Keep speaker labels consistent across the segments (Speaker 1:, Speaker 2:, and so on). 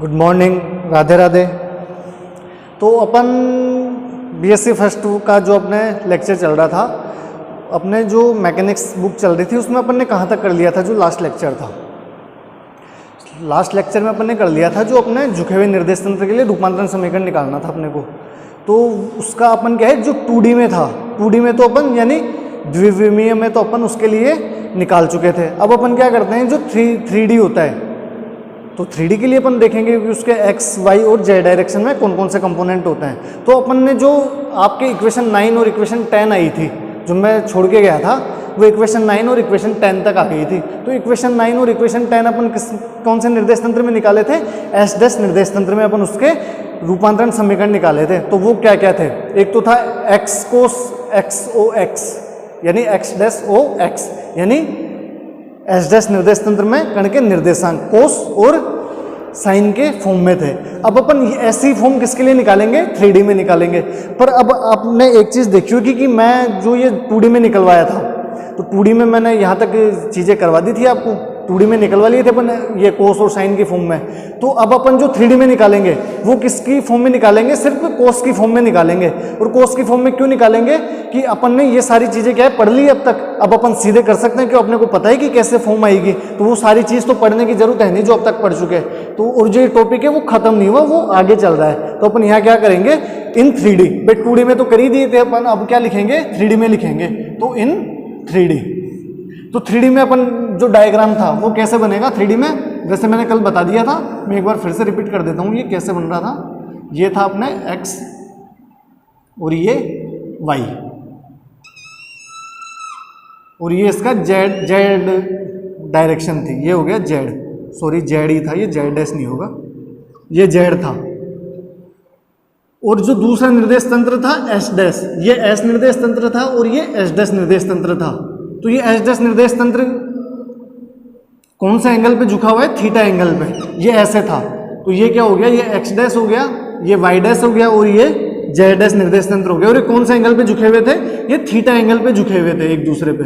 Speaker 1: Good morning, Radhe Radhe. तो अपन BSc first का जो अपने लेक्चर चल रहा था, अपने जो मैकेनिक्स बुक चल रही थी उसमें अपन ने कहाँ तक कर लिया था। जो लास्ट लेक्चर था, लास्ट लेक्चर में अपन ने कर लिया था जो अपने झुके हुए निर्देश तंत्र के लिए रूपांतरण समीकरण निकालना था अपने को। तो उसका अपन क्या है, जो 2D में था, 2D में तो अपन यानी द्विविमीय में तो अपन उसके लिए निकाल चुके थे। अब अपन क्या करते हैं, जो 3D होता है, तो 3D के लिए अपन देखेंगे कि उसके x, y और z डायरेक्शन में कौन कौन से कंपोनेंट होते हैं। तो अपन ने जो आपके इक्वेशन 9 और इक्वेशन 10 आई थी, जो मैं छोड़ के गया था, वो इक्वेशन 9 और इक्वेशन 10 तक आ गई थी। तो इक्वेशन 9 और इक्वेशन 10 अपन कौन से निर्देश तंत्र में निकाले थे, S' निर्देश तंत्र में अपन उसके रूपांतरण समीकरण निकाले थे। तो वो क्या क्या थे, एक तो था x cos XOX यानी X' यानी S' निर्देश तंत्र में कण के निर्देशांक कोस और साइन के फॉर्म में थे। अब अपन ऐसी फॉर्म किसके लिए निकालेंगे, 3D में निकालेंगे। पर अब आपने एक चीज़ देखी होगी कि मैं जो ये 2D में निकलवाया था, तो 2D में मैंने यहाँ तक चीज़ें करवा दी थी आपको, 2D में निकलवा लिए थे अपन ये कोस और साइन की फॉर्म में। तो अब अपन जो 3D में निकालेंगे वो किसकी फॉर्म में निकालेंगे, सिर्फ कोस की फॉर्म में निकालेंगे। और कोस की फॉर्म में क्यों निकालेंगे कि अपन ने ये सारी चीज़ें क्या है पढ़ ली अब तक। अब अपन सीधे कर सकते हैं कि अपने को पता है कि कैसे फॉर्म आएगी, तो वो सारी चीज़ तो पढ़ने की जरूरत है नहीं जो अब तक पढ़ चुके हैं। तो और जो टॉपिक है वो खत्म नहीं हुआ, वो आगे चल रहा है। तो अपन यहाँ क्या करेंगे, इन 3D, बट 2D में तो कर ही दिए थे अपन, अब क्या लिखेंगे, 3D में लिखेंगे। तो इन 3D, तो 3D में अपन जो डायग्राम था वो कैसे बनेगा 3D में, जैसे मैंने कल बता दिया था, मैं एक बार फिर से रिपीट कर देता हूँ ये कैसे बन रहा था। ये था अपने x और ये y और ये इसका z डायरेक्शन थी, ये हो गया z, सॉरी z ही था, ये z' नहीं होगा, ये z था। और जो दूसरा निर्देश तंत्र था S', ये S निर्देश तंत्र था और ये S' निर्देश तंत्र था। तो ये S' निर्देश तंत्र कौन सा एंगल पे झुका हुआ है, थीटा एंगल पे, ये ऐसे था। तो ये क्या हो गया, ये X' हो गया, ये Y' हो गया और ये Z' निर्देश तंत्र हो गया। और ये कौन से एंगल पे झुके हुए थे, ये थीटा एंगल पे झुके हुए थे एक दूसरे पे।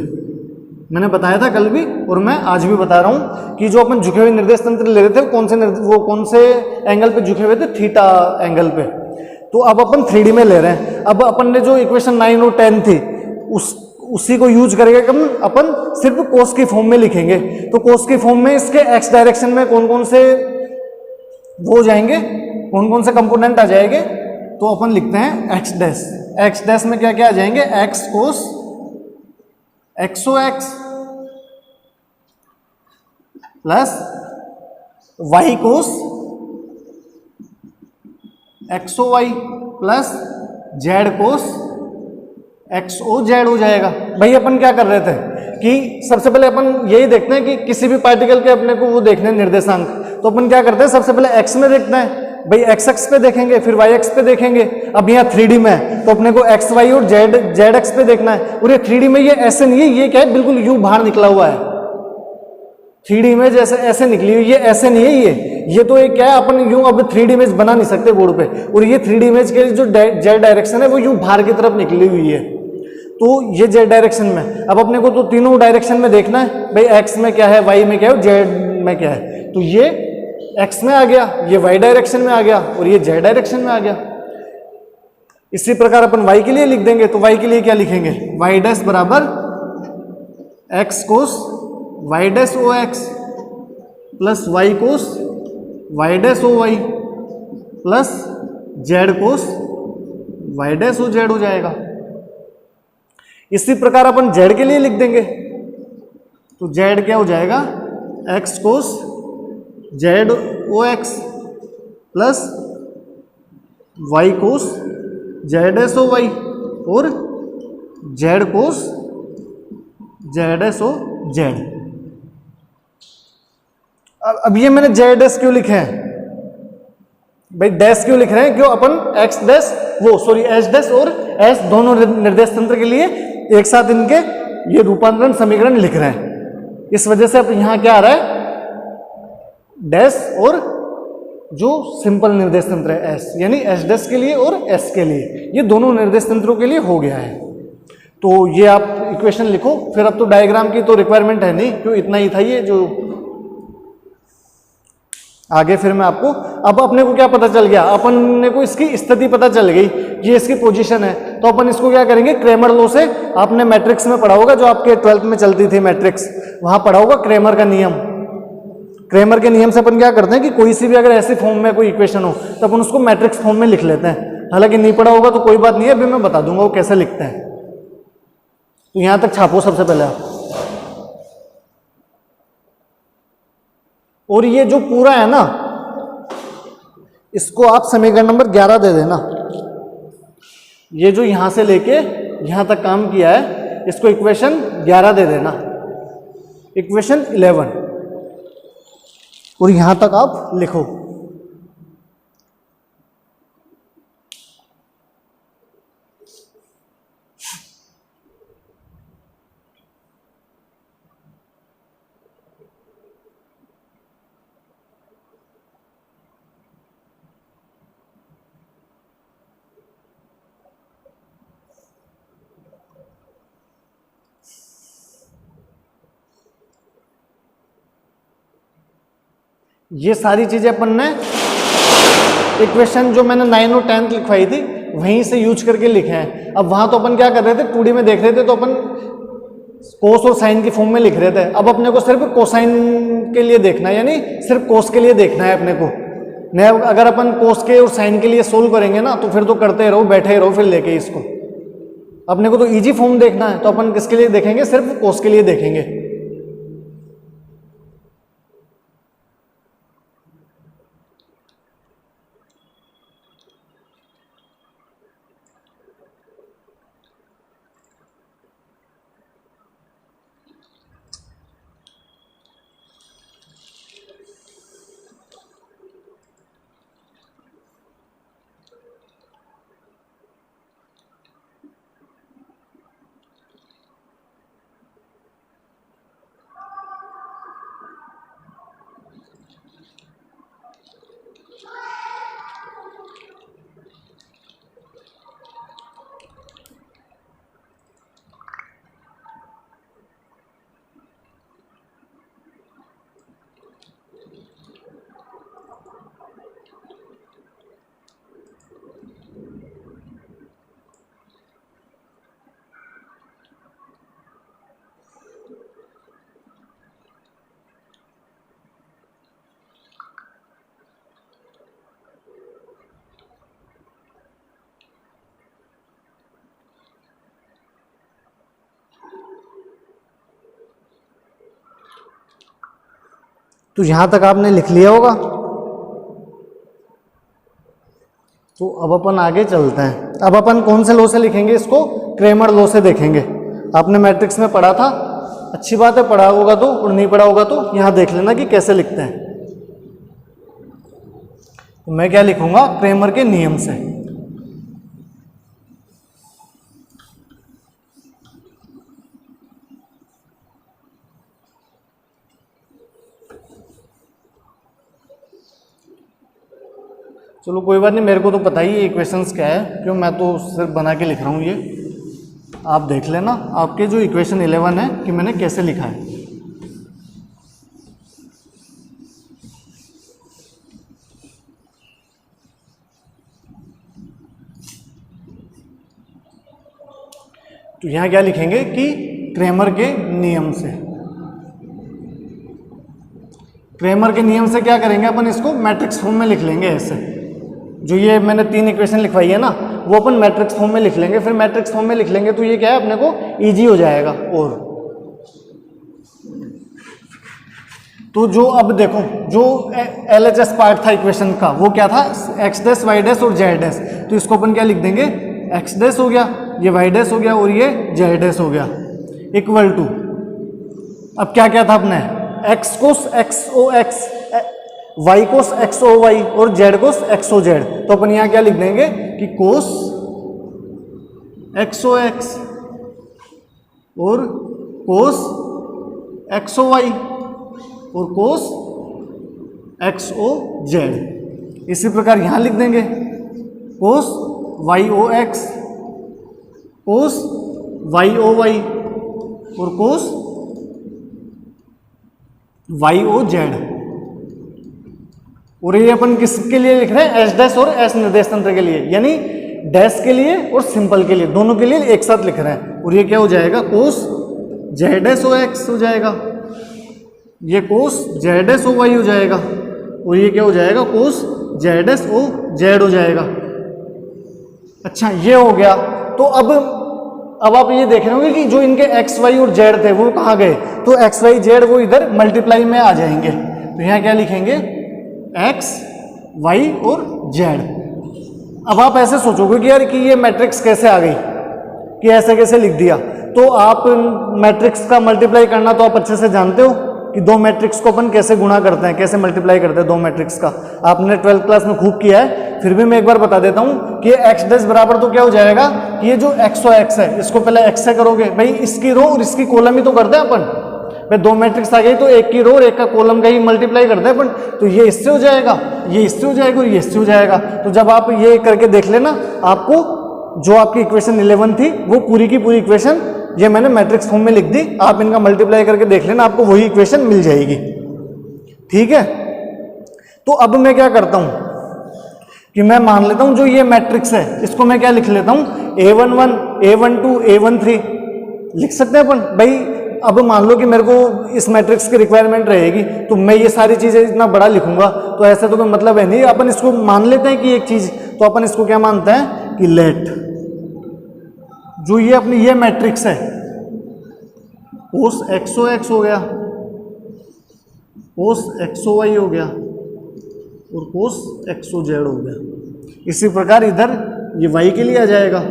Speaker 1: मैंने बताया था कल भी और मैं आज भी बता रहा हूँ कि जो अपन झुके हुए निर्देश तंत्र ले रहे थे वो कौन से एंगल पे झुके हुए थे, थीटा एंगल पे। तो अब अपन 3D में ले रहे हैं। अब अपन ने जो इक्वेशन 9 और 10 थी उसी को यूज करके अपन सिर्फ कोस की फॉर्म में लिखेंगे। तो कोस की फॉर्म में इसके x डायरेक्शन में कौन कौन से वो जाएंगे, कौन कौन से कंपोनेंट आ जाएंगे, तो अपन लिखते हैं x' में क्या क्या आ जाएंगे, x cos XOX plus y cos XOY plus z cos XOZ हो जाएगा। भाई अपन क्या कर रहे थे कि सबसे पहले अपन यही देखते हैं कि किसी भी पार्टिकल के अपने को वो देखने हैं निर्देशांक। तो अपन क्या करते हैं, सबसे पहले x में देखते हैं, भाई x अक्ष पे देखेंगे, फिर y अक्ष पे देखेंगे। अब यहाँ 3D में है तो अपने को x, y और z अक्ष पे देखना है। और ये 3D में ये ऐसे नहीं है, ये क्या है, बिल्कुल यूं बाहर निकला हुआ है। 3D में जैसे ऐसे निकली हुई, ये ऐसे नहीं है, ये तो एक क्या है, अपन यूं अब 3D इमेज बना नहीं सकते बोर्ड पे। और ये 3D इमेज के जो z डायरेक्शन है वो यूं बाहर की तरफ निकली हुई है, तो ये z डायरेक्शन में। अब अपने को तो तीनों डायरेक्शन में देखना है, भाई x में क्या है, y में क्या है, z में क्या है। तो ये x में आ गया, ये y डायरेक्शन में आ गया और ये z डायरेक्शन में आ गया। इसी प्रकार अपन y के लिए लिख देंगे। तो y के लिए क्या लिखेंगे, y' बराबर x cos Y'OX plus y cos Y'OY plus z cos Y'OZ हो जाएगा। इसी प्रकार अपन z के लिए लिख देंगे। तो z क्या हो जाएगा, x cos ZOX plus y cos ZSOY और z cos ZSOZ। अब ये मैंने z' क्यों लिखे हैं भाई, डैश क्यों लिख रहे हैं, क्यों अपन x' S' और S दोनों निर्देश तंत्र के लिए एक साथ इनके ये रूपांतरण समीकरण लिख रहे हैं। इस वजह से अब यहाँ क्या आ रहा है, डैश और जो सिंपल निर्देश तंत्र है एस, यानी एस डैश के लिए और एस के लिए, ये दोनों निर्देश तंत्रों के लिए हो गया है। तो ये आप इक्वेशन लिखो। फिर अब तो डायग्राम की तो रिक्वायरमेंट है नहीं, क्यों, इतना ही था ये जो आगे फिर मैं आपको, अब अपने को क्या पता चल गया, अपन को इसकी स्थिति पता चल गई, ये इसकी पोजीशन है। तो अपन इसको क्या करेंगे, क्रेमर लॉ से, आपने मैट्रिक्स में पढ़ा होगा, जो आपके 12th में चलती थी मैट्रिक्स, वहां पढ़ा होगा क्रेमर का नियम। क्रेमर के नियम से अपन क्या करते हैं कि कोई सी भी अगर ऐसी फॉर्म में कोई इक्वेशन हो तो अपन उसको मैट्रिक्स फॉर्म में लिख लेते हैं। हालांकि नहीं पढ़ा होगा तो कोई बात नहीं है, अभी मैं बता दूंगा वो कैसे लिखते हैं। तो यहां तक छापो सबसे पहले आप। और ये जो पूरा है ना, इसको आप समीकरण नंबर 11 दे देना। ये जो यहां से लेके यहां तक काम किया है, इसको इक्वेशन 11 दे देना, इक्वेशन 11, और यहां तक आप लिखो। ये सारी चीजें अपन ने इक्वेशन जो मैंने 9 और 10 लिखवाई थी वहीं से यूज करके लिखे हैं। अब वहां तो अपन क्या कर रहे थे, 2D में देख रहे थे, तो अपन कोस और साइन की फॉर्म में लिख रहे थे। अब अपने को सिर्फ कोसाइन के लिए देखना है, यानी सिर्फ कोस के लिए देखना है अपने को। नहीं, अगर अपन कोस के और साइन के लिए सोल्व करेंगे ना, तो फिर तो करते रहो, बैठे रहो फिर लेके इसको। अपने को तो इजी फॉर्म देखना है, तो अपन किसके लिए देखेंगे, सिर्फ कोस के लिए देखेंगे। तो यहां तक आपने लिख लिया होगा। तो अब अपन आगे चलते हैं। अब अपन कौन से लॉ से लिखेंगे इसको, क्रेमर लॉ से देखेंगे। आपने मैट्रिक्स में पढ़ा था, अच्छी बात है, पढ़ा होगा तो, और नहीं पढ़ा होगा तो यहां देख लेना कि कैसे लिखते हैं। तो मैं क्या लिखूंगा, क्रेमर के नियम से। चलो कोई बात नहीं, मेरे को तो पता ही है इक्वेशंस क्या है, क्यों, मैं तो सिर्फ बना के लिख रहा हूँ। ये आप देख लेना आपके जो इक्वेशन 11 है कि मैंने कैसे लिखा है। तो यहाँ क्या लिखेंगे कि क्रेमर के नियम से। क्रेमर के नियम से क्या करेंगे अपन, इसको मैट्रिक्स फॉर्म में लिख लेंगे ऐसे। जो ये मैंने 3 इक्वेशन लिखवाई है ना, वो अपन मैट्रिक्स फॉर्म में लिख लेंगे। फिर मैट्रिक्स फॉर्म में लिख लेंगे तो ये क्या है, अपने को इजी हो जाएगा। और तो जो अब देखो, जो LHS पार्ट था इक्वेशन का, वो क्या था, एक्स डैश वाई डैश और जेड डैश। तो इसको अपन क्या लिख देंगे, एक्स डैश हो गया, ये वाई डैश हो गया, और ये जेड डैश हो गया, इक्वल टू, अब क्या क्या था अपने, x cos x o x, y cos x o y, और z cos x o z. तो अपन यहाँ क्या लिख देंगे कि कोस एक्स ओ एक्स और कोस एक्स ओ वाई और कोस एक्स ओ जेड। इसी प्रकार यहां लिख देंगे cos Y O x, cos Y O y और कोस वाई ओ जेड। और ये अपन किसके लिए लिख रहे हैं? एस डैश और एस निर्देश तंत्र के लिए, यानी डैश के लिए और सिंपल के लिए, दोनों के लिए एक साथ लिख रहे हैं। और ये क्या हो जाएगा? Cos Z S O X हो जाएगा, ये cos Z S O Y हो जाएगा और ये क्या हो जाएगा? Cos Z S O Z हो जाएगा। अच्छा, ये हो गया। तो अब आप ये देख रहे होंगे कि जो इनके एक्स वाई और जेड थे वो कहाँ गए? तो एक्स वाई जेड वो इधर मल्टीप्लाई में आ जाएंगे। तो यहाँ क्या लिखेंगे? एक्स वाई और जेड। अब आप ऐसे सोचोगे कि यार कि ये मैट्रिक्स कैसे आ गई, कि ऐसे कैसे लिख दिया? तो आप मैट्रिक्स का मल्टीप्लाई करना तो आप अच्छे से जानते हो कि दो मैट्रिक्स को अपन कैसे गुणा करते हैं, कैसे मल्टीप्लाई करते हैं दो मैट्रिक्स का। आपने 12th क्लास में खूब किया है, फिर भी मैं एक बार बता देता हूं कि एक्स डैश बराबर तो क्या हो जाएगा कि ये जो एक्स और एक्स है इसको पहले एक्स से करोगे, भाई इसकी रो और इसकी कॉलम ही तो करते हैं अपन। भाई दो मैट्रिक्स आ गई तो एक की रो और एक का कॉलम का ही मल्टीप्लाई करते हैं अपन। तो ये इससे हो जाएगा, ये इससे हो जाएगा और ये इससे हो जाएगा। तो जब आप ये करके देख लेना, आपको जो आपकी इक्वेशन 11 थी वो पूरी की पूरी इक्वेशन ये मैंने मैट्रिक्स फॉर्म में लिख दी, आप इनका मल्टीप्लाई करके देख लेना, आपको वही इक्वेशन मिल जाएगी। ठीक है, तो अब मैं क्या करता हूं कि मैं मान लेता हूं जो ये मैट्रिक्स है इसको मैं क्या लिख लेता हूं? A11, A12, A13 लिख सकते हैं अपन। भाई अब मान लो कि मेरे को इस मैट्रिक्स की रिक्वायरमेंट रहेगी तो मैं ये सारी चीजें इतना बड़ा लिखूंगा तो ऐसा तो कोई मतलब है नहीं। अपन इसको मान लेते हैं कि एक चीज, तो अपन इसको क्या मानते हैं कि लेट जो ये अपनी ये मैट्रिक्स है कोस एक्सो एक्स हो गया, कोस एक्सो वाई हो गया और कोस एक्सो जेड हो गया। इसी प्रकार इधर ये वाई के लिए आ जाएगा।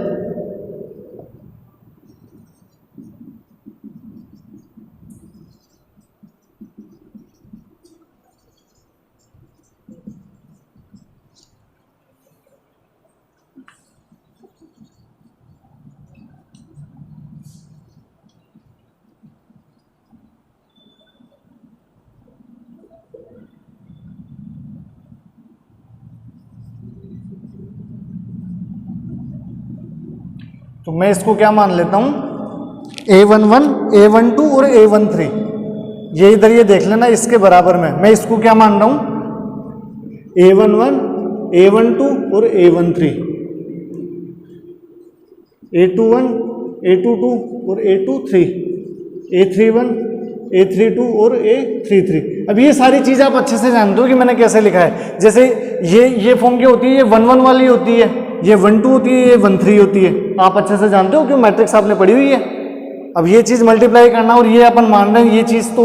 Speaker 1: तो मैं इसको क्या मान लेता हूं? A11, A12 और A13 ये इधर ये देख लेना इसके बराबर में। मैं इसको क्या मान रहा हूं? A11, A12 और A13, A21, A22 और A23, A31, A32 और A33। अब ये सारी चीज़ आप अच्छे से जानते हो कि मैंने कैसे लिखा है। जैसे ये फॉर्म क्या होती है? ये 1 1 वाली होती है, ये 1 2 होती है, ये 1 3 होती है। आप अच्छे से जानते हो क्यों? मैट्रिक्स आपने पढ़ी हुई है। अब ये चीज़ मल्टीप्लाई करना और ये अपन मान रहे हैं, ये चीज़ तो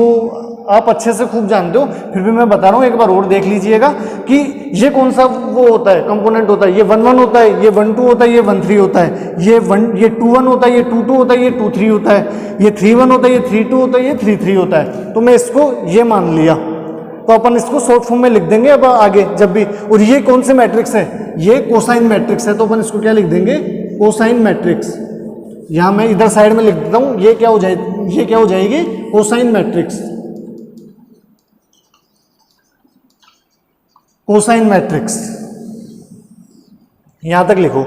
Speaker 1: आप अच्छे से खूब जानते हो, फिर भी मैं बता रहा हूँ एक बार और देख लीजिएगा कि ये कौन सा वो होता है, कंपोनेंट होता है। ये 1 1 होता है, ये 1 2 होता है, ये 1 3 होता है, ये 2 1 होता है, ये 2 2 होता है, ये 2 3 होता है, ये 3 1 होता है, ये 3 2 होता है, ये 3 3 होता है। तो मैं इसको ये मान लिया, तो अपन इसको शॉर्ट फॉर्म में लिख देंगे अब आगे जब भी। और ये कौन से मैट्रिक्स है? ये कोसाइन मैट्रिक्स है, तो अपन इसको क्या लिख देंगे? Cosine matrix. यहां मैं इधर साइड में लिख देता हूं, ये क्या हो जाएगी? ये क्या हो जाएगी? Cosine matrix. कोसाइन मैट्रिक्स यहां तक लिखो।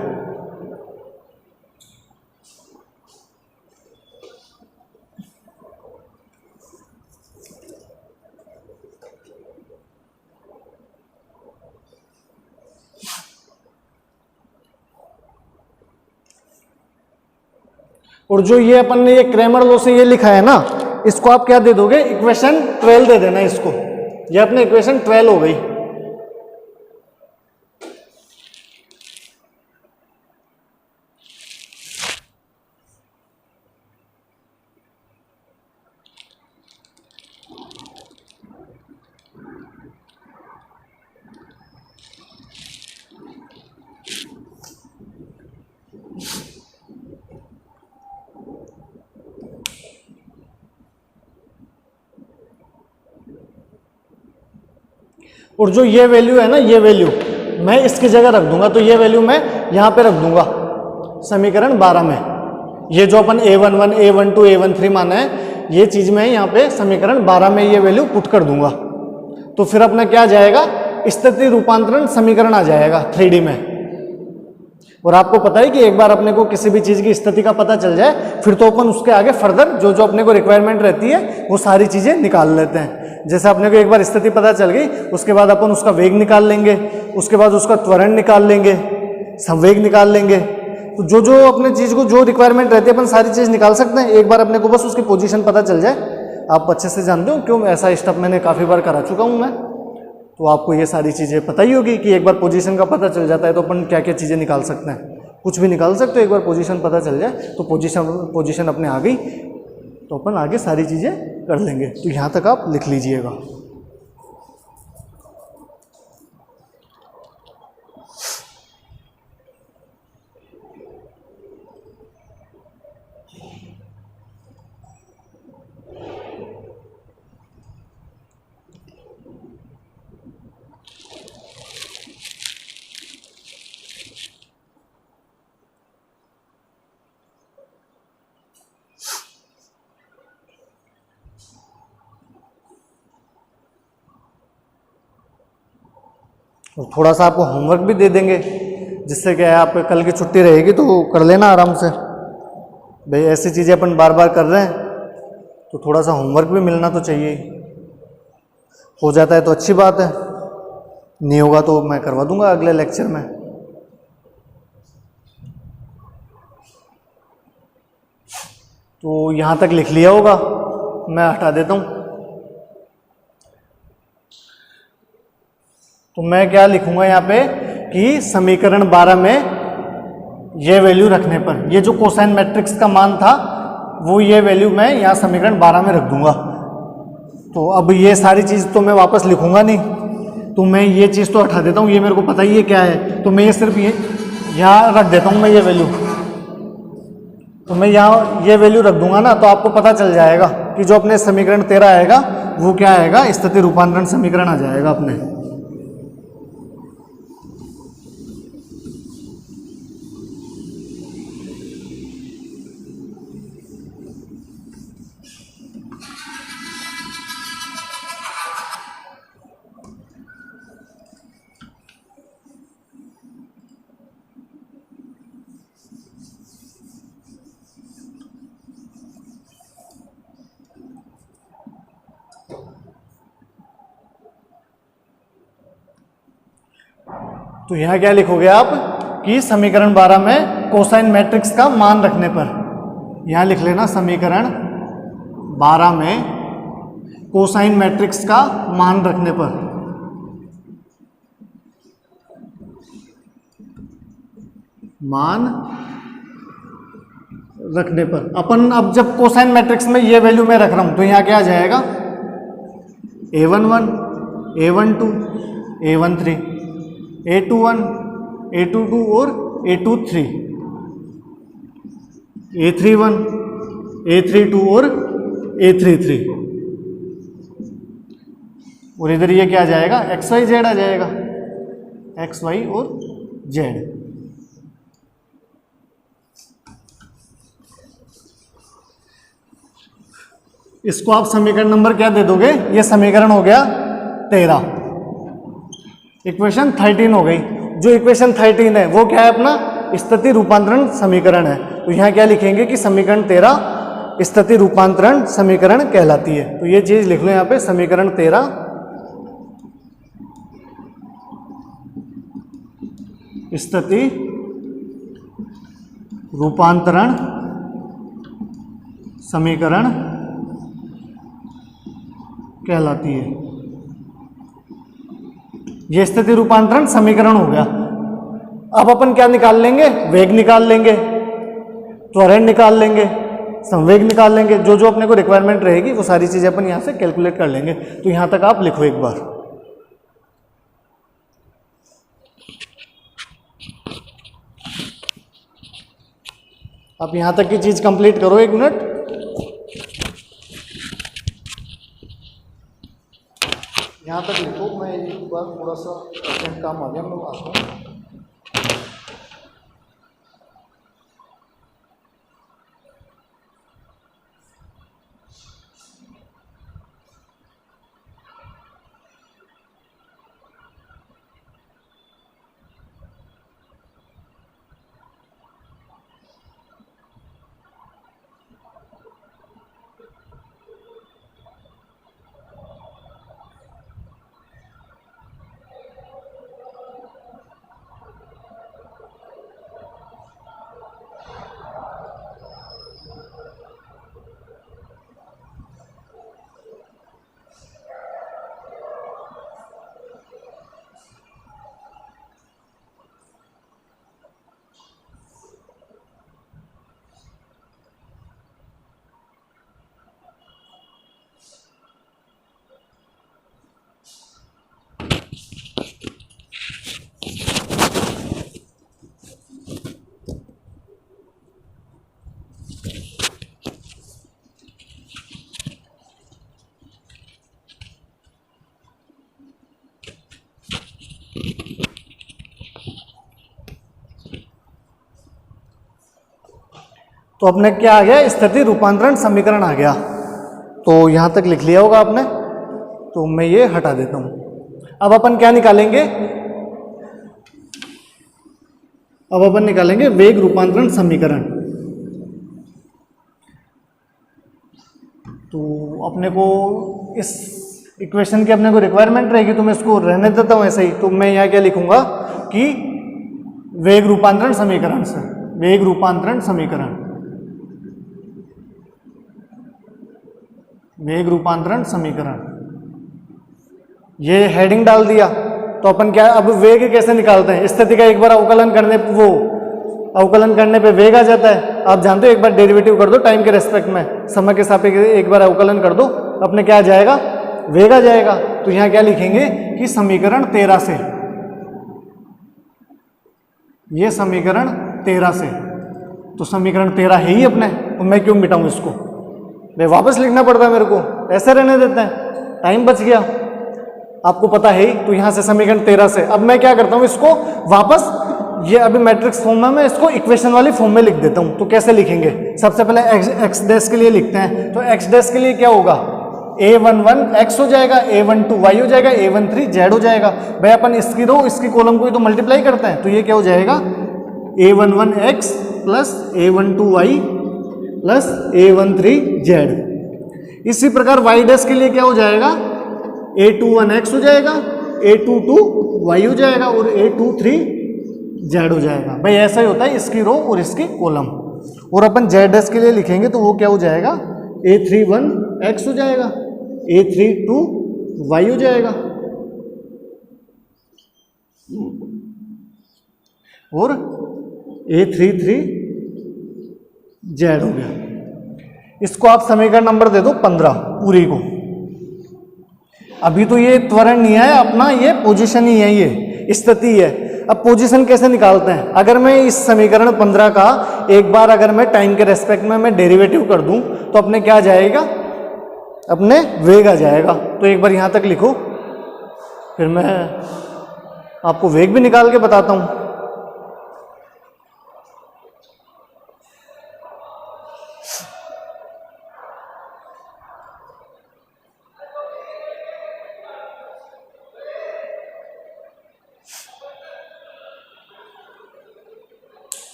Speaker 1: और जो ये अपन ने ये क्रैमर लॉ से ये लिखा है ना, इसको आप क्या दे दोगे? इक्वेशन 12 दे देना इसको। ये अपनी इक्वेशन 12 हो गई। और जो ये वैल्यू है ना, ये वैल्यू मैं इसकी जगह रख दूंगा, तो ये वैल्यू मैं यहां पे रख दूंगा समीकरण 12 में। ये जो अपन A11, A12, A13 माना है, ये चीज़ मैं यहाँ पे समीकरण 12 में ये वैल्यू पुट कर दूंगा, तो फिर अपना क्या जाएगा, स्थिति रूपांतरण समीकरण आ जाएगा 3D में। और आपको पता है कि एक बार अपने को किसी भी चीज़ की स्थिति का पता चल जाए, फिर तो अपन उसके आगे फर्दर जो जो अपने को रिक्वायरमेंट रहती है वो सारी चीज़ें निकाल लेते हैं। जैसे अपने को एक बार स्थिति पता चल गई, उसके बाद अपन उसका वेग निकाल लेंगे, उसके बाद उसका त्वरण निकाल लेंगे, संवेग निकाल लेंगे। तो जो जो अपने चीज़ को जो रिक्वायरमेंट रहती है अपन सारी चीज़ निकाल सकते हैं एक बार अपने को बस उसकी पोजीशन पता चल जाए। आप अच्छे से जानते हो क्यों, ऐसा स्टेप मैंने काफ़ी बार करा चुका हूँ मैं, तो आपको ये सारी चीज़ें पता ही होगी कि एक बार पोजीशन का पता चल जाता है तो अपन क्या क्या चीज़ें निकाल सकते हैं, कुछ भी निकाल सकते हो। एक बार पोजीशन पता चल जाए तो पोजीशन अपने आ गई तो अपन आगे सारी चीज़ें कर लेंगे। तो यहाँ तक आप लिख लीजिएगा। और थोड़ा सा आपको होमवर्क भी दे देंगे, जिससे क्या है आप कल की छुट्टी रहेगी तो कर लेना आराम से। भाई ऐसी चीज़ें अपन बार बार कर रहे हैं तो थोड़ा सा होमवर्क भी मिलना तो चाहिए। हो जाता है तो अच्छी बात है, नहीं होगा तो मैं करवा दूंगा अगले लेक्चर में। तो यहाँ तक लिख लिया होगा, मैं हटा देता हूँ। तो मैं क्या लिखूंगा यहाँ पे कि समीकरण 12 में ये वैल्यू रखने पर, ये जो कोसाइन मैट्रिक्स का मान था वो ये वैल्यू मैं यहाँ समीकरण 12 में रख दूंगा। तो अब ये सारी चीज़ तो मैं वापस लिखूंगा नहीं, तो मैं ये चीज़ तो हटा देता हूँ, ये मेरे को पता ही है क्या है, तो मैं ये सिर्फ ये यहाँ रख देता हूँ मैं ये वैल्यू। तो मैं यहाँ ये वैल्यू रख दूंगा ना, तो आपको पता चल जाएगा कि जो अपने समीकरण 13 आएगा वो क्या आएगा, स्थिति रूपांतरण समीकरण आ जाएगा अपने। तो यहाँ क्या लिखोगे आप कि समीकरण 12 में कोसाइन मैट्रिक्स का मान रखने पर, यहाँ लिख लेना समीकरण 12 में कोसाइन मैट्रिक्स का मान रखने पर, मान रखने पर अपन अब जब कोसाइन मैट्रिक्स में ये वैल्यू मैं रख रहा हूं तो यहाँ क्या आ जाएगा, a11 a12 a13 a21 a22 और a23 a31 a32 और a33, और इधर ये क्या आ जाएगा, एक्स वाई जेड आ जाएगा, एक्स वाई और जेड। इसको आप समीकरण नंबर क्या दे दोगे, ये समीकरण हो गया 13, इक्वेशन 13 हो गई। जो इक्वेशन 13 है वो क्या है अपना, स्थिति रूपांतरण समीकरण है। तो यहाँ क्या लिखेंगे कि समीकरण 13 स्थिति रूपांतरण समीकरण कहलाती है। तो ये चीज लिख लो यहाँ पे, समीकरण 13 स्थिति रूपांतरण समीकरण कहलाती है। ये स्थिति रूपांतरण समीकरण हो गया। अब अपन क्या निकाल लेंगे, वेग निकाल लेंगे, त्वरण निकाल लेंगे, संवेग निकाल लेंगे। जो जो अपने को रिक्वायरमेंट रहेगी वो सारी चीजें अपन यहां से कैलकुलेट कर लेंगे। तो यहां तक आप लिखो एक बार। आप यहां तक की चीज कंप्लीट करो, 1 मिनट। यहाँ तक लिखो, मैं एक बार थोड़ा सा अर्जेंट काम आ गया, मैं आता हूँ। तो अपने क्या आ गया, स्थिति रूपांतरण समीकरण आ गया। तो यहाँ तक लिख लिया होगा आपने, तो मैं ये हटा देता हूँ। अब अपन क्या निकालेंगे, अब अपन निकालेंगे वेग रूपांतरण समीकरण। तो अपने को इस इक्वेशन की अपने को रिक्वायरमेंट रहेगी, तो मैं इसको रहने देता हूँ ऐसे ही। तो मैं यहाँ क्या लिखूंगा कि वेग रूपांतरण समीकरण से, वेग रूपांतरण समीकरण, वेग रूपांतरण समीकरण, ये हेडिंग डाल दिया। तो अपन क्या, अब वेग कैसे निकालते हैं, स्थिति का एक बार अवकलन करने पे वेग आ जाता है। आप जानते हो, एक बार डेरिवेटिव कर दो टाइम के रेस्पेक्ट में, समय के सापेक्ष एक बार अवकलन कर दो, अपने क्या आ जाएगा, वेग आ जाएगा। तो यहाँ क्या लिखेंगे कि समीकरण 13 से, ये समीकरण 13 से, तो समीकरण 13 है ही अपने, तो मैं क्यों मिटाऊं इसको, भाई वापस लिखना पड़ता है मेरे को, ऐसे रहने देते हैं, टाइम बच गया, आपको पता है ही। तो यहां से समीकरण 13 से अब मैं क्या करता हूं, इसको वापस, ये अभी मैट्रिक्स फॉर्म में, मैं इसको इक्वेशन वाली फॉर्म में लिख देता हूं। तो कैसे लिखेंगे, सबसे पहले एक्स डैश के लिए लिखते हैं। तो एक्स डैश के लिए क्या होगा, a11 x हो जाएगा, a12 y हो जाएगा, a13 z हो जाएगा। भाई अपन इसकी रो इसकी कॉलम को ही तो मल्टीप्लाई करते हैं, तो ये क्या हो जाएगा, a11 x plus a12 y plus a13 z। इसी प्रकार y डैश के लिए क्या हो जाएगा, a21 x हो जाएगा, a22 y हो जाएगा और a23 z हो जाएगा। भाई ऐसा ही होता है इसकी रो और इसकी कॉलम। और अपन z डैश के लिए लिखेंगे तो वो क्या हो जाएगा, a31 x हो जाएगा, a32 y हो जाएगा और a33 z हो गया। इसको आप समीकरण नंबर दे दो 15 पूरी को। अभी तो ये त्वरण नहीं है अपना, ये पोजीशन ही है, ये स्थिति है। अब पोजीशन कैसे निकालते हैं, अगर मैं इस समीकरण 15 का एक बार अगर मैं टाइम के रेस्पेक्ट में मैं डेरिवेटिव कर दूं तो अपने क्या आ जाएगा, अपने वेग आ जाएगा। तो एक बार यहां तक लिखो, फिर मैं आपको वेग भी निकाल के बताता हूं।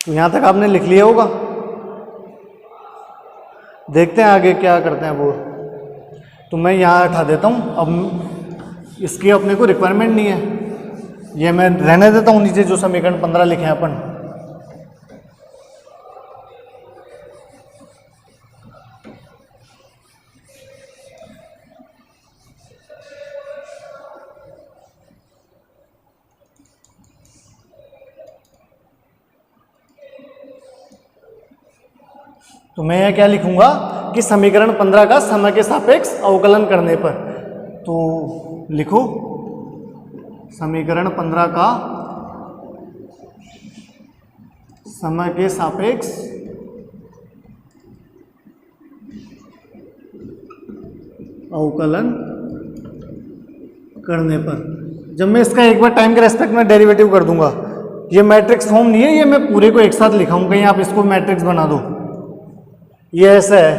Speaker 1: तो यहां तक आपने लिख लिया होगा, देखते हैं आगे क्या करते हैं वो। तो मैं यहाँ हटा देता हूँ, अब इसकी अपने को रिक्वायरमेंट नहीं है, ये मैं रहने देता हूँ नीचे जो समीकरण 15 लिखे हैं अपन। तो मैं क्या लिखूंगा कि समीकरण 15 का समय के सापेक्ष अवकलन करने पर, तो लिखो समीकरण 15 का समय के सापेक्ष अवकलन करने पर। जब मैं इसका एक बार टाइम के रेस्पेक्ट में डेरिवेटिव कर दूंगा, ये मैट्रिक्स फॉर्म नहीं है, ये मैं पूरे को एक साथ लिखा हूं, कहीं आप इसको मैट्रिक्स बना दो, ये ऐसा है।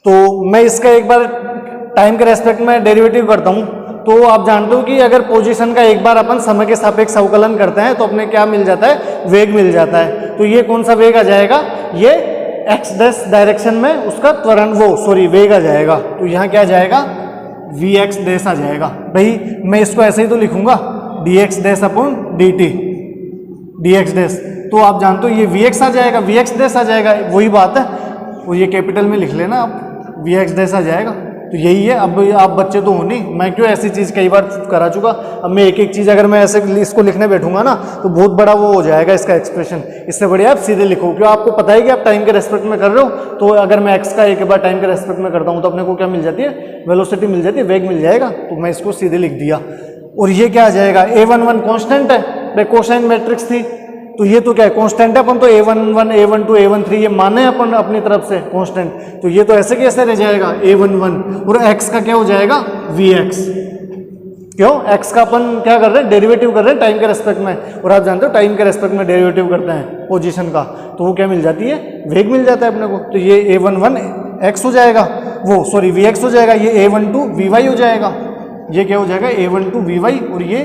Speaker 1: तो मैं इसका एक बार टाइम के रेस्पेक्ट में डेरिवेटिव करता हूं, तो आप जानते हो कि अगर पोजीशन का एक बार अपन समय के सापेक्ष अवकलन करते हैं तो अपने क्या मिल जाता है, वेग मिल जाता है। तो ये कौन सा वेग आ जाएगा, ये एक्स डैश डायरेक्शन में उसका त्वरण वेग आ जाएगा। तो यहाँ क्या आ जाएगा, वी एक्स डैश आ जाएगा। भाई मैं इसको ऐसे ही तो लिखूंगा, D x dash upon D T, D x dash. तो आप जानते हो ये वी एक्स आ जाएगा, वी एक्स डैश आ जाएगा, वही बात है। वो ये कैपिटल में लिख लेना आप, वी एक्स डैश आ जाएगा। तो यही है। अब आप बच्चे तो हो नहीं, मैं क्यों ऐसी चीज़ कई बार करा चुका। अब मैं एक एक चीज़ अगर मैं ऐसे इसको लिखने बैठूंगा ना तो बहुत बड़ा वो हो जाएगा इसका एक्सप्रेशन। इससे बढ़िया आप सीधे लिखो, क्यों आपको पता है कि आप टाइम के रेस्पेक्ट में कर रहे हो। तो अगर मैं एक्स का एक बार टाइम के रेस्पेक्ट में करता हूँ तो अपने को क्या मिल जाती है, वेलोसिटी मिल जाती है, वेग मिल जाएगा। तो मैं इसको सीधे लिख दिया। और ये क्या आ जाएगा, a11 कॉन्स्टेंट है, कोसाइन मैट्रिक्स थी तो ये तो क्या है, कांस्टेंट है, अपन तो a11 a12 a13 ये माने अपन अपनी तरफ से कांस्टेंट, तो ये तो ऐसे कैसे रह जाएगा a11 और x का क्या हो जाएगा vx। क्यों, x का अपन क्या कर रहे हैं, डेरिवेटिव कर रहे हैं टाइम के रेस्पेक्ट में, और आप जानते हो टाइम के रेस्पेक्ट में डेरिवेटिव करते हैं पोजीशन का, तो वो क्या मिल जाती है, वेग मिल जाता है अपने को। तो ये a11 x हो जाएगा, वो सॉरी vx हो जाएगा, ये a12 vy हो जाएगा, ये क्या हो जाएगा a12 vy और ये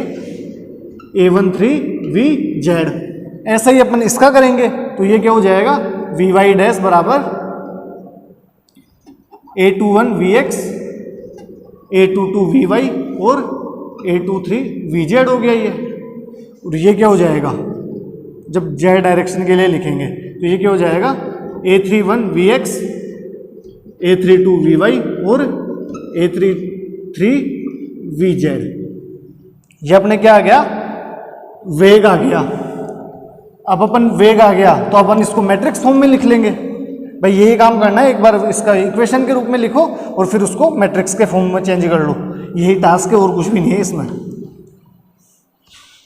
Speaker 1: a13 vz। ऐसा ही अपन इसका करेंगे तो ये क्या हो जाएगा vy डैश बराबर a21 vx a22 vy और a23 vz हो गया ये। और ये क्या हो जाएगा, जब z डायरेक्शन के लिए लिखेंगे तो ये क्या हो जाएगा a31 vx a32 vy और a33 vz। ये अपने क्या आ गया, वेग आ गया। अब अपन वेग आ गया तो अपन इसको मैट्रिक्स फॉर्म में लिख लेंगे। भाई यही काम करना है, एक बार इसका इक्वेशन के रूप में लिखो और फिर उसको मैट्रिक्स के फॉर्म में चेंज कर लो, यही टास्क है और कुछ भी नहीं है इसमें।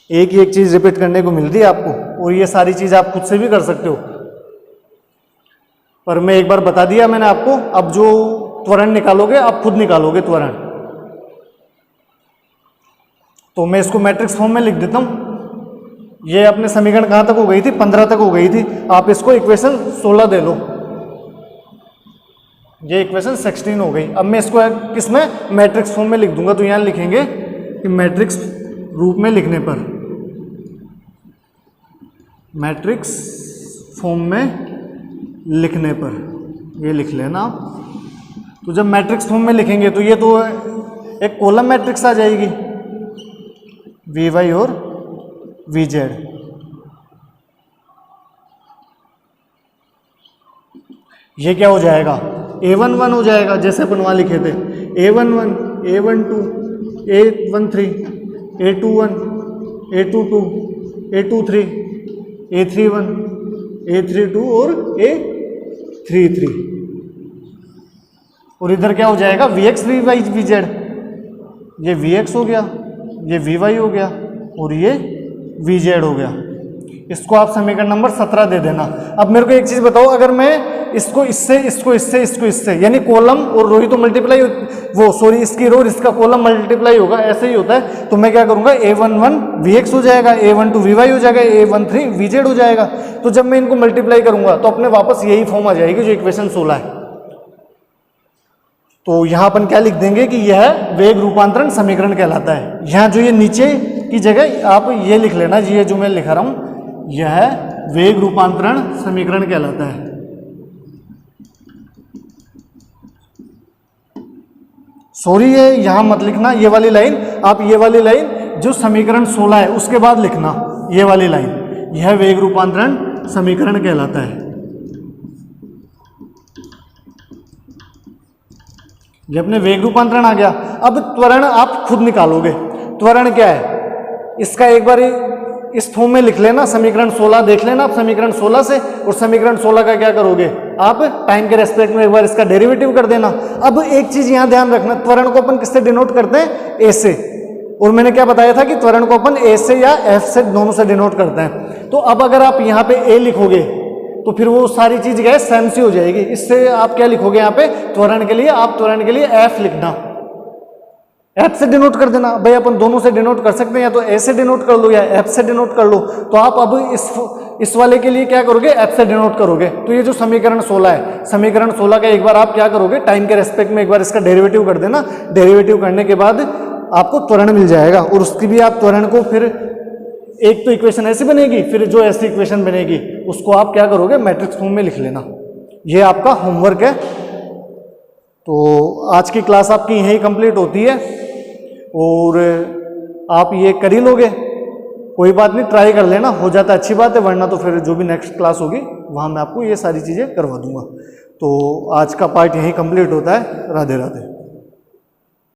Speaker 1: एक ही एक चीज़ रिपीट करने को मिल रही है आपको, और ये सारी चीज़ आप खुद से भी कर सकते हो, पर मैं एक बार बता दिया मैंने आपको। अब जो त्वरण निकालोगे आप खुद निकालोगे त्वरण। तो मैं इसको मैट्रिक्स फॉर्म में लिख देता हूँ। ये अपने समीकरण कहाँ तक हो गई थी, 15 तक हो गई थी। आप इसको इक्वेशन 16 दे लो, ये इक्वेशन 16 हो गई। अब मैं इसको किस में, मैट्रिक्स फॉर्म में लिख दूंगा। तो यहाँ लिखेंगे कि मैट्रिक्स रूप में लिखने पर, मैट्रिक्स फॉर्म में लिखने पर ये लिख लेना आप। तो जब मैट्रिक्स फॉर्म में लिखेंगे तो ये तो एक कॉलम मैट्रिक्स आ जाएगी, वी वाई और वी जेड। ये क्या हो जाएगा, A11 हो जाएगा, जैसे अपन वहाँ लिखे थे A11 A12 A13 A21 A22 A23 A31 A32 और A33। और इधर क्या हो जाएगा, VX VY VZ। ये VX हो गया, ये VY हो गया और ये VZ हो गया। इसको आप समीकरण नंबर 17 दे देना। अब मेरे को एक चीज़ बताओ, अगर मैं इसको इससे इसको इससे इसको इससे, यानी कॉलम और रो ही तो मल्टीप्लाई, वो सॉरी इसकी रो इसका कॉलम मल्टीप्लाई होगा, ऐसे ही होता है। तो मैं क्या करूंगा, A11 VX हो जाएगा, A12 VY हो जाएगा, A13 VZ हो जाएगा। तो जब मैं इनको मल्टीप्लाई करूंगा तो अपने वापस यही फॉर्म आ जाएगी जो इक्वेशन 16 है। तो यहाँ अपन क्या लिख देंगे कि यह वेग रूपांतरण समीकरण कहलाता है। यहाँ जो ये नीचे की जगह आप ये लिख लेना, ये जो मैं लिखा रहा हूँ यह वेग रूपांतरण समीकरण कहलाता है। सॉरी ये यहां मत लिखना, ये वाली लाइन, आप ये वाली लाइन जो समीकरण 16 है उसके बाद लिखना, ये वाली लाइन, यह वेग रूपांतरण समीकरण कहलाता है। ये अपने वेग रूपांतरण आ गया। अब त्वरण आप खुद निकालोगे। त्वरण क्या है, इसका एक बार इस फॉर्म में लिख लेना, समीकरण 16 देख लेना आप समीकरण 16 से, और समीकरण 16 का क्या करोगे आप, टाइम के रेस्पेक्ट में एक बार इसका डेरिवेटिव कर देना। अब एक चीज यहां ध्यान रखना, त्वरण को अपन किससे डिनोट करते हैं, ए से। और मैंने क्या बताया था कि त्वरण को अपन ए से या एफ से, दोनों से डिनोट करते हैं। तो अब अगर आप यहाँ पे ए लिखोगे तो फिर वो सारी चीज क्या है, सेम सी हो जाएगी। इससे आप क्या लिखोगे यहाँ पे, त्वरण के लिए आप त्वरण के लिए एफ लिखना, एफ से डिनोट कर देना। भाई अपन दोनों से डिनोट कर सकते हैं, या तो ए से डिनोट कर लो या एफ से डिनोट कर लो। तो आप अब इस वाले के लिए क्या करोगे, एफ से डिनोट करोगे। तो ये जो समीकरण 16 है, समीकरण 16 का एक बार आप क्या करोगे, टाइम के रेस्पेक्ट में एक बार इसका डेरिवेटिव कर देना। डेरिवेटिव करने के बाद आपको त्वरण मिल जाएगा, और उसकी भी आप त्वरण को फिर एक तो इक्वेशन ऐसी बनेगी, फिर जो ऐसी इक्वेशन बनेगी उसको आप क्या करोगे, मैट्रिक्स फॉर्म में लिख लेना। ये आपका होमवर्क है। तो आज की क्लास आपकी यहीं कंप्लीट होती है, और आप ये कर ही लोगे, कोई बात नहीं, ट्राई कर लेना, हो जाता है अच्छी बात है, वरना तो फिर जो भी नेक्स्ट क्लास होगी वहाँ मैं आपको ये सारी चीज़ें करवा दूंगा। तो आज का पार्ट यहीं कंप्लीट होता है। राधे राधे।